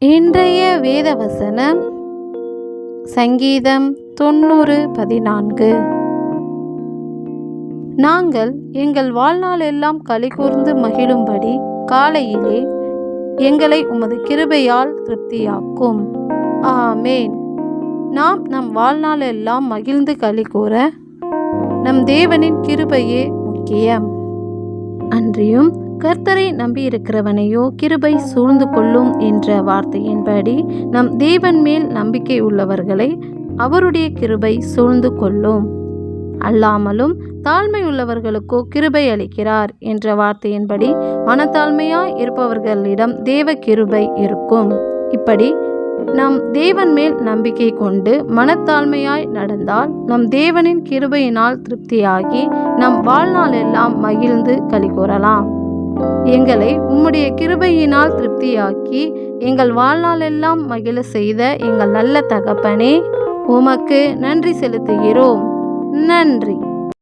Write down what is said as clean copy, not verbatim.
இன்றைய வேத வசனம் சங்கீதம் 90:14. நாங்கள் எங்கள் வாழ்நாள் எல்லாம் களிகூர்ந்து மகிழும்படி காலையிலே எங்களை உமது கிருபையால் திருப்தியாக்கும். ஆமேன். நாம் நம் வாழ்நாள் எல்லாம் மகிழ்ந்து களிகூர நம் தேவனின் கிருபையே முக்கியம். அன்றியும் கர்த்தரை நம்பியிருக்கிறவனையோ கிருபை சூழ்ந்து கொள்ளும் என்ற வார்த்தையின்படி நம் தேவன் மேல் நம்பிக்கை உள்ளவர்களை அவருடைய கிருபை சூழ்ந்து கொள்ளும். அல்லாமலும் தாழ்மை உள்ளவர்களுக்கோ கிருபை அளிக்கிறார் என்ற வார்த்தையின்படி மனத்தாழ்மையாய் இருப்பவர்களிடம் தேவ கிருபை இருக்கும். இப்படி நம் தேவன் மேல் நம்பிக்கை கொண்டு மனத்தாழ்மையாய் நடந்தால் நம் தேவனின் கிருபையினால் திருப்தியாகி நம் வாழ்நாள் எல்லாம் மகிழ்ந்து களிகூறலாம். எங்களை உம்முடைய கிருபையினால் திருப்தியாக்கி எங்கள் வாழ்நாள் எல்லாம் மகிழ செய்த எங்கள் நல்ல தகப்பனே, உமக்கு நன்றி செலுத்துகிறோம். நன்றி.